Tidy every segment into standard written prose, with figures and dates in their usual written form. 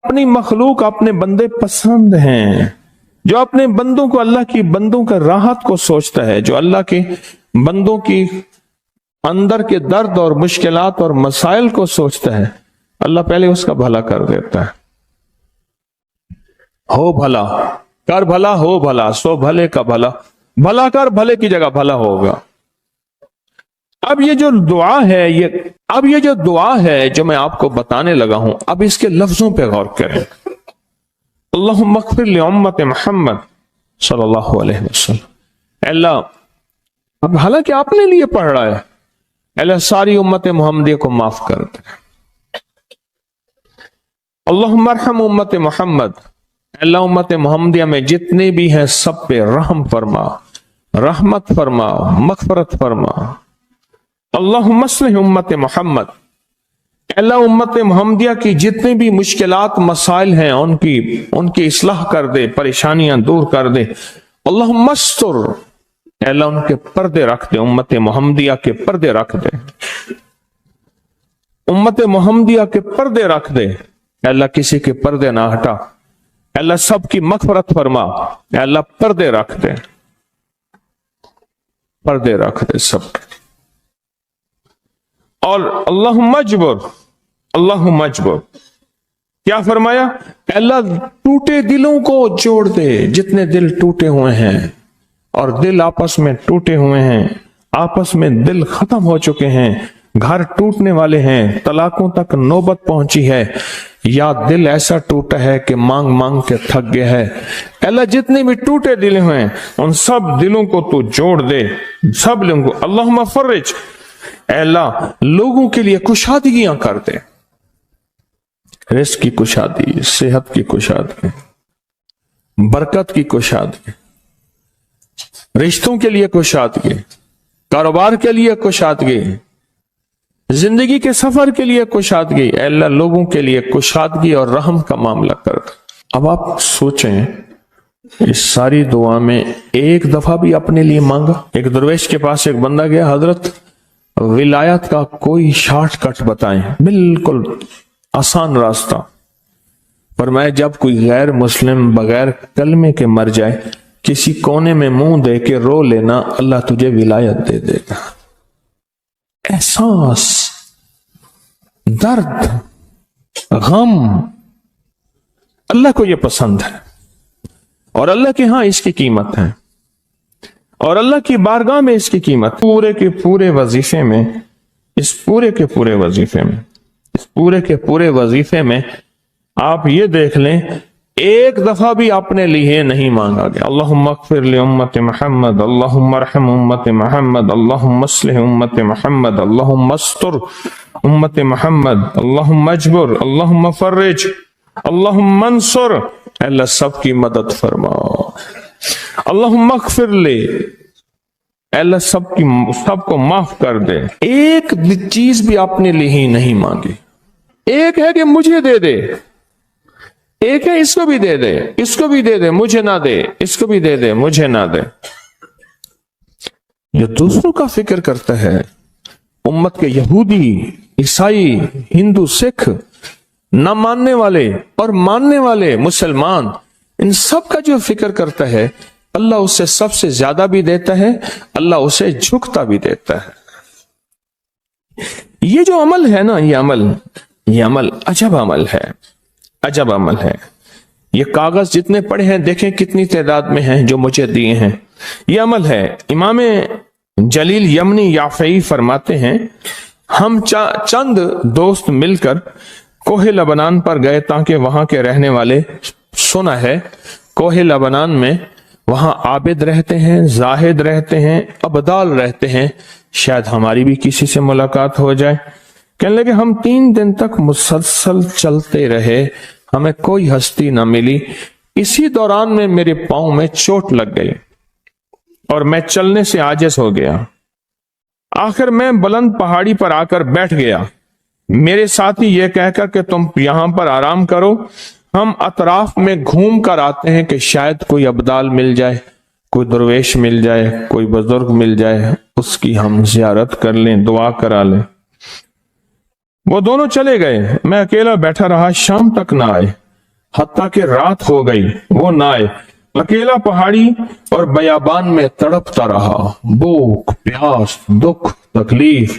अपनी मखलूक, अपने बंदे पसंद हैं, जो अपने बंदों को, अल्लाह की बंदों का राहत को सोचता है, जो अल्लाह के बंदों की अंदर के दर्द और मुश्किलात और मसाइल को सोचता है, अल्लाह पहले उसका भला कर देता है। हो भला कर भला, हो भला सो भले का भला, भला कर भले की जगह भला होगा। अब ये जो दुआ है, ये जो दुआ है जो मैं आपको बताने लगा हूं, अब इसके लफ्जों पे गौर करें। अल्लाहुम्मा अग़फ़िर लि उम्मत मुहम्मद सल्लल्लाहु अलैहि वसल्लम। अल्लाह, अब हालांकि आपने लिए पढ़ रहा है, अल्लाह सारी उम्मत मुहम्मदिया को माफ कर दे। अल्लाहुम्मा अरहम उम्मत मुहम्मद, अल्लाह उम्मत मुहम्मदिया में जितने भी हैं सब पे रहम फरमा, रहमत फरमा, मग़फ़िरत फरमा। अल्लाहुम्मा अस्लिह उम्मत मुहम्मद, अल्लाह उम्मत मुहम्मदिया की जितने भी मुश्किलात मसाइल हैं उनकी इस्लाह कर दे, परेशानियां दूर कर दे। अल्लाहुम्मा अस्तर, अल्लाह उनके पर्दे रख दे, उम्मत मुहम्मदिया के पर्दे रख दे, उम्मत मुहम्मदिया के पर्दे रख दे। अल्लाह किसी के पर्दे ना हटा, अल्लाह सबकी मग़फ़िरत फरमा, अल्लाह पर्दे रख दे, पर्दे रख दे सब। और अल्लाहुम्मा अजबर, अल्लाहुम्मा अजबर, क्या फरमाया? अल्लाह टूटे दिलों को जोड़ दे, जितने दिल टूटे हुए हैं और दिल आपस में टूटे हुए हैं, आपस में दिल खत्म हो चुके हैं, घर टूटने वाले हैं, तलाकों तक नौबत पहुंची है, या दिल ऐसा टूटा है कि मांग मांग के थक गया है। अल्लाह जितने भी टूटे दिल हैं उन सब दिलों को तू जोड़ दे, सब लोगों को। अल्लाहुम्मा फर्रिज, अल्लाह लोगों के लिए कुशादगियां कर दे, रिज़्क़ की कुशादगी, सेहत की कुशादगी, बरकत की कुशादगी, रिश्तों के लिए कुशादगी, कारोबार के लिए कुशादगी, जिंदगी के सफर के लिए कुशादगी। अल्लाह लोगों के लिए कुशादगी और रहम का मामला कर दे। अब आप सोचें, इस सारी दुआ में एक दफा भी अपने लिए मांगा? एक दरवेश के पास एक बंदा गया, हजरत विलायत का कोई शॉर्टकट बताएं, बिल्कुल आसान रास्ता। फरमाया जब कोई गैर मुस्लिम बगैर कलमे के मर जाए, किसी कोने में मुंह दे के रो लेना, अल्लाह तुझे विलायत दे देगा। एहसास, दर्द, गम, अल्लाह को यह पसंद है और अल्लाह के यहां इसकी कीमत है और अल्लाह की बारगाह में इसकी कीमत। पूरे के पूरे वजीफे में, इस पूरे के पूरे वजीफे में, इस पूरे के पूरे वजीफे में आप ये देख लें, एक दफा भी आपने लिए नहीं मांगा गया अल्लाहुम्मा अग़फ़िर लि उम्मत मुहम्मद, अल्लाहुम्मा अरहम उम्मत मुहम्मद, अल्लाहुम्मा अस्लिह उम्मत मुहम्मद, अल्लाहुम्मा अस्तर उम्मत मुहम्मद, अल्लाहुम्मा अजबर, अल्लाहुम्मा फर्रिज, अल्लाहुम्मा अंसुर, अल्लाह सबकी मदद फरमा। अल्लाहुम्मा अग़फ़िर लि, अल्लाह सबको माफ कर दे। एक चीज भी आपने लिए ही नहीं मांगी। एक है कि मुझे दे दे, एक है इसको भी दे दे, इसको भी दे दे, मुझे ना दे, इसको भी दे दे, मुझे ना दे। जो दूसरों का फिक्र करता है, उम्मत के यहूदी, ईसाई, हिंदू, सिख, न मानने वाले और मानने वाले मुसलमान, इन सब का जो फिक्र करता है, अल्लाह उसे सबसे ज्यादा भी देता है, अल्लाह उसे झुकता भी देता है। ये जो अमल है ना, ये अमल अजब अमल है, अजब अमल है। ये कागज जितने पड़े हैं देखें कितनी तादाद में हैं जो मुझे दिए हैं, ये अमल है। इमाम जलील यमनी याफई फरमाते हैं, हम चंद दोस्त मिलकर कोहे लबनान पर गए ताकि वहां के रहने वाले, सुना है कोहे लबनान में वहां आबिद रहते हैं, जाहिद रहते हैं, अबदाल रहते हैं, शायद हमारी भी किसी से मुलाकात हो जाए। कहने लगे हम 3 दिन तक मुसलसल चलते रहे, हमें कोई हस्ती न मिली। इसी दौरान में मेरे पांव में चोट लग गई और मैं चलने से आजिज हो गया। आखिर मैं बुलंद पहाड़ी पर आकर बैठ गया। मेरे साथी ये कहकर कि तुम यहां पर आराम करो, हम अतराफ में घूम कर आते हैं कि शायद कोई अब्दाल मिल जाए, कोई दरवेश मिल जाए, कोई बुजुर्ग मिल जाए, उसकी हम जियारत कर लें, दुआ करा लें। वो दोनों चले गए, मैं अकेला बैठा रहा, शाम तक ना आए। حتیٰ کہ رات ہو گئی وہ نہ آئے۔ اکیلا پہاڑی اور بیابان میں تڑپتا رہا، بھوک، پیاس، دکھ، تکلیف،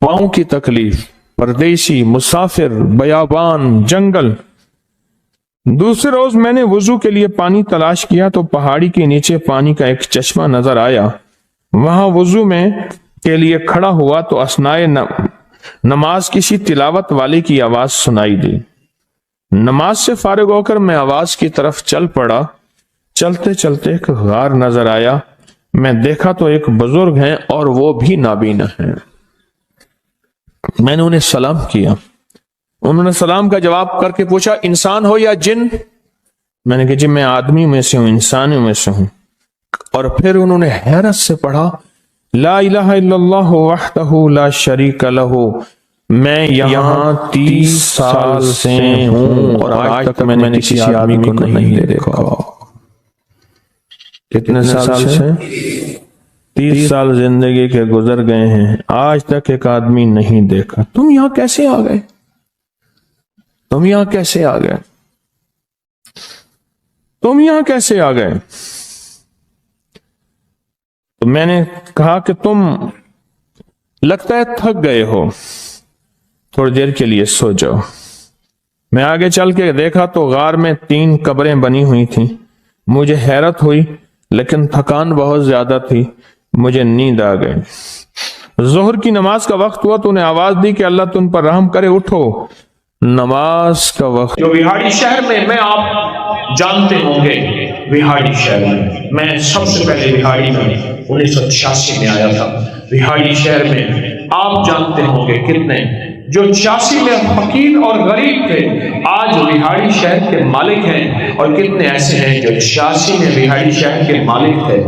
پاؤں کی تکلیف، پردیسی، مسافر، بیابان، جنگل۔ دوسرے روز میں نے وضو کے لیے پانی تلاش کیا تو پہاڑی کے نیچے پانی کا ایک چشمہ نظر آیا۔ وہاں وضو میں کے لیے کھڑا ہوا تو اثنائے نماز کسی تلاوت والے کی آواز سنائی دی۔ نماز سے فارغ ہو کر میں آواز کی طرف چل پڑا۔ چلتے چلتے ایک غار نظر آیا۔ میں دیکھا تو ایک بزرگ ہیں اور وہ بھی نابینا ہیں۔ میں نے انہیں سلام کیا۔ انہوں نے سلام کا جواب کر کے پوچھا انسان ہو یا جن؟ میں نے کہا جی میں آدمی میں سے ہوں، انسانوں میں سے ہوں۔ اور پھر انہوں نے حیرت سے پڑھا لا الہ الا اللہ وحدہ لا شریک لہ، میں یہاں 30 سال سے ہوں اور آج تک میں نے کسی آدمی کو نہیں دیکھا۔ کتنے سال سے؟ 30 سال زندگی کے گزر گئے ہیں، آج تک ایک آدمی نہیں دیکھا۔ تم یہاں کیسے آ گئے؟ تم یہاں کیسے آ گئے؟ تم یہاں کیسے آ گئے؟ تو میں نے کہا کہ تم لگتا ہے تھک گئے ہو، تھوڑی دیر کے لیے سو جاؤ۔ میں آگے چل کے دیکھا تو غار میں 3 قبریں بنی ہوئی تھیں۔ مجھے حیرت ہوئی لیکن تھکان بہت زیادہ تھی، مجھے نیند آ گئی۔ ظہر کی نماز کا وقت ہوا تو انہیں آواز دی کہ اللہ تم پر رحم کرے، اٹھو، نماز کا وقت۔ جو وہاڑی شہر میں آپ جانتے ہوں گے، وہاڑی شہر میں سب سے پہلے وہاڑی میں 1986 میں آیا تھا۔ وہاڑی شہر میں آپ جانتے ہوں گے کتنے جو 86 میں فقیر اور غریب تھے آج وہاڑی شہر کے مالک ہیں، اور کتنے ایسے ہیں جو 86 میں وہاڑی شہر کے مالک تھے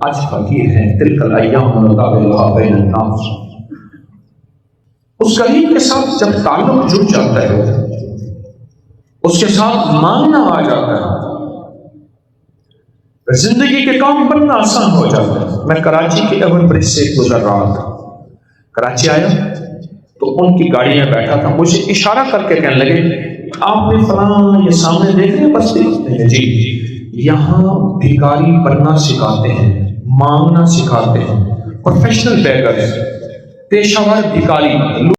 آج فقیر ہیں۔ تلک الایام نداولها بین الناس۔ اس غریب کے ساتھ جب تعلق جڑ جاتا ہے، اس کے ساتھ مانگنا آ جاتا ہے، زندگی کے کام بننا آسان ہو جاتا ہے۔ میں کراچی کے ایون برج سے گزر رہا تھا، کراچی آیا تو ان کی گاڑی میں بیٹھا تھا، مجھے اشارہ کر کے کہنے لگے آپ نے فلاں یہ سامنے دیکھ رہے ہیں بستی؟ جی، یہاں بھکاری بننا سکھاتے ہیں، مانگنا سکھاتے ہیں، پروفیشنل بیگر، پیشہ ور بھکاری۔